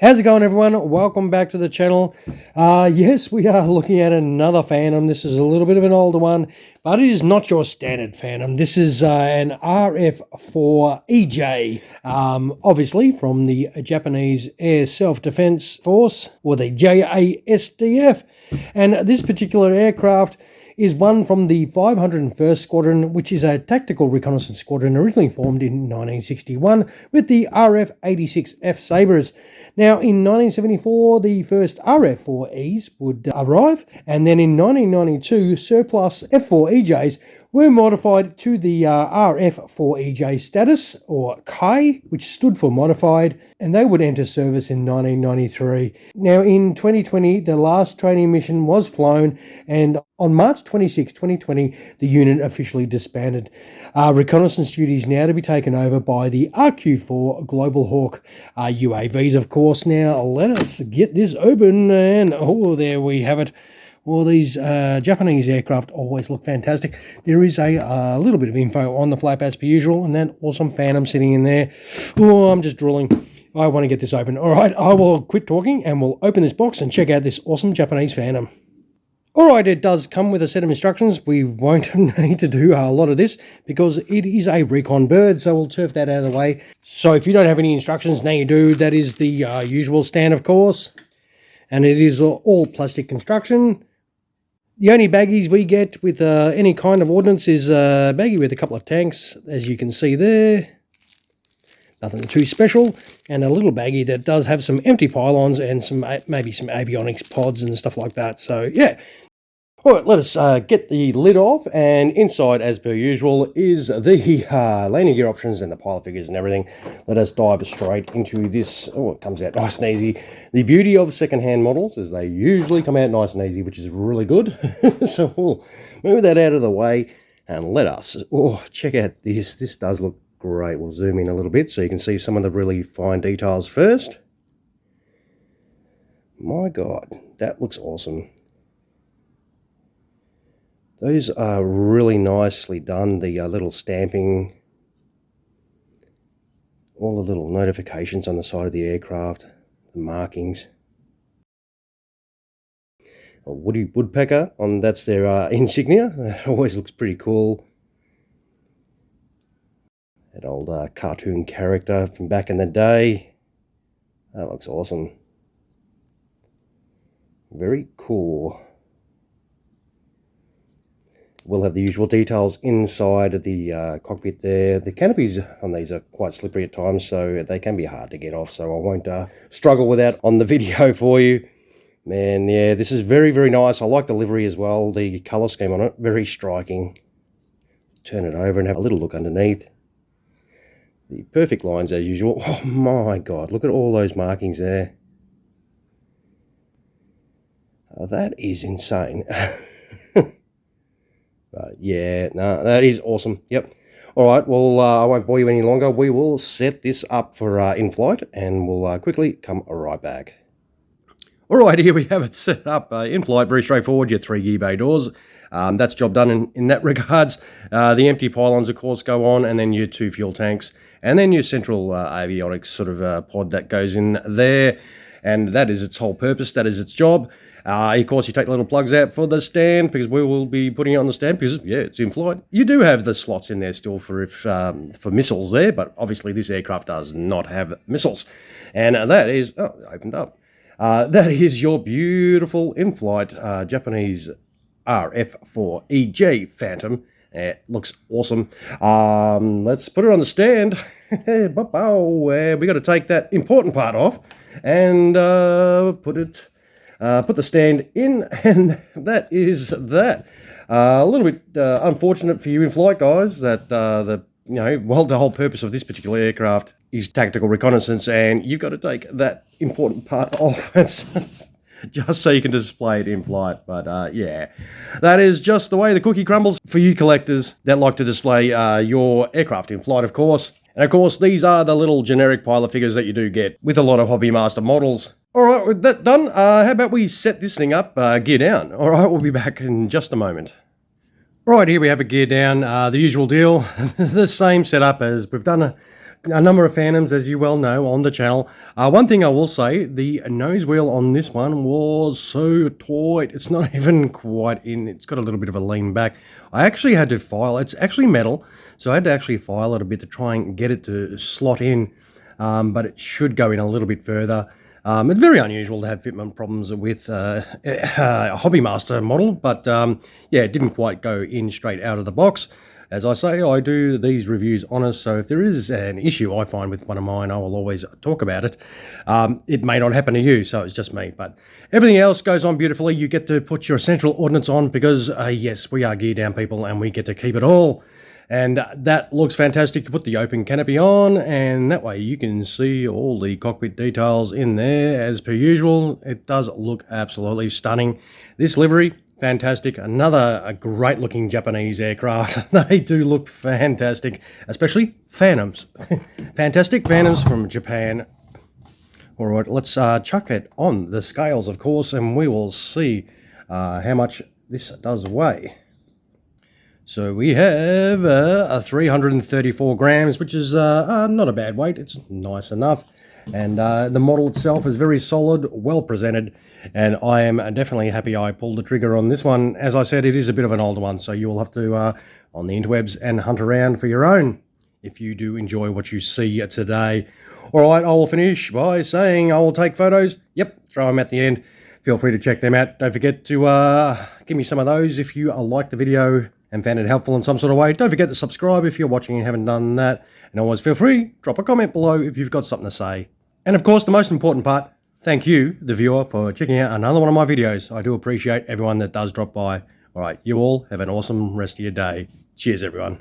How's it going, everyone? Welcome back to the channel. Yes, we are looking at another Phantom. This is a little bit of an older one, but it is not your standard Phantom. This is an RF-4EJ, obviously from the Japanese Air Self-Defense Force, or the JASDF. And this particular aircraft is one from the 501st Squadron, which is a tactical reconnaissance squadron originally formed in 1961 with the RF-86 F Sabres. Now, in 1974, the first RF-4Es would arrive, and then in 1992, surplus F-4EJs were modified to the RF-4EJ status, or Kai, which stood for modified, and they would enter service in 1993. Now, in 2020, the last training mission was flown, and on March 26, 2020, the unit officially disbanded. Reconnaissance duties now to be taken over by the RQ-4 Global Hawk UAVs, of course. Now, let us get this open, and oh, there we have it. Well, these Japanese aircraft always look fantastic. There is a little bit of info on the flap as per usual, and that awesome Phantom sitting in there. Oh, I'm just drooling. I want to get this open. All right, I will quit talking and we'll open this box and check out this awesome Japanese Phantom. All right, it does come with a set of instructions. We won't need to do a lot of this because it is a recon bird, so we'll turf that out of the way. So if you don't have any instructions, now you do. That is the usual stand, of course, and it is all plastic construction. The only baggies we get with any kind of ordnance is a baggie with a couple of tanks, as you can see there. Nothing too special. And a little baggie that does have some empty pylons and some maybe some avionics pods and stuff like that. So, yeah. All right, let us get the lid off, and inside, as per usual, is the landing gear options and the pilot figures and everything. Let us dive straight into this. Oh, it comes out nice and easy. The beauty of second-hand models is they usually come out nice and easy, which is really good. So we'll move that out of the way, and let us, check out this. This does look great. We'll zoom in a little bit so you can see some of the really fine details first. My God, that looks awesome. Those are really nicely done, the little stamping, all the little notifications on the side of the aircraft, the markings. A woody woodpecker, that's their insignia. That always looks pretty cool. That old cartoon character from back in the day. That looks awesome. Very cool. We'll have the usual details inside of the cockpit there. The canopies on these are quite slippery at times, so they can be hard to get off, so I won't struggle with that on the video for you. Man, yeah, this is very, very nice. I like the livery as well, the colour scheme on it, very striking. Turn it over and have a little look underneath. The perfect lines as usual. Oh my God, look at all those markings there. That is insane. Yeah, no, that is awesome. Yep. All right, well, I won't bore you any longer. We will set this up for in-flight, and we'll quickly come right back. All right, here we have it set up in-flight. Very straightforward. Your 3 gear bay doors. That's job done in that regards. The empty pylons, of course, go on, and then your 2 fuel tanks, and then your central avionics sort of pod that goes in there. And that is its whole purpose. That is its job. Of course, you take the little plugs out for the stand because we will be putting it on the stand because, yeah, it's in flight. You do have the slots in there still for missiles there, but obviously this aircraft does not have missiles. And that is, oh, it opened up. That is your beautiful in-flight Japanese RF-4EJ Phantom. It looks awesome. Let's put it on the stand. We got to take that important part off and put the stand in, and that is that. A little bit unfortunate for you in flight, guys, that the whole purpose of this particular aircraft is tactical reconnaissance, and you've got to take that important part off just so you can display it in flight. But yeah, that is just the way the cookie crumbles for you collectors that like to display your aircraft in flight, of course. And of course, these are the little generic pilot figures that you do get with a lot of Hobby Master models. All right, with that done, how about we set this thing up, gear down. All right, we'll be back in just a moment. Right, here we have a gear down, the usual deal, the same setup as we've done a number of Phantoms, as you well know, on the channel. One thing I will say, the nose wheel on this one was so tight, it's not even quite in, it's got a little bit of a lean back. I actually had to file, it's actually metal, so I had to actually file it a bit to try and get it to slot in, but it should go in a little bit further. It's very unusual to have fitment problems with a Hobbymaster model, but yeah, it didn't quite go in straight out of the box. As I say, I do these reviews honest, so if there is an issue I find with one of mine, I will always talk about it. It may not happen to you, so it's just me, but everything else goes on beautifully. You get to put your central ordnance on because, yes, we are gear down people and we get to keep it all. And that looks fantastic. You put the open canopy on, and that way you can see all the cockpit details in there as per usual. It does look absolutely stunning. This livery, fantastic. A great looking Japanese aircraft. They do look fantastic, especially Phantoms. Fantastic Phantoms from Japan. All right, let's chuck it on the scales, of course, and we will see how much this does weigh. So we have a 334 grams, which is not a bad weight. It's nice enough. And the model itself is very solid, well presented, and I am definitely happy I pulled the trigger on this one. As I said, it is a bit of an older one, so you will have to, on the interwebs, and hunt around for your own if you do enjoy what you see today. All right, I will finish by saying I will take photos. Yep, throw them at the end. Feel free to check them out. Don't forget to give me some of those if you like the video and found it helpful in some sort of way. Don't forget to subscribe if you're watching and haven't done that. And always feel free, drop a comment below if you've got something to say. And of course, the most important part, thank you, the viewer, for checking out another one of my videos. I do appreciate everyone that does drop by. All right, you all have an awesome rest of your day. Cheers, everyone.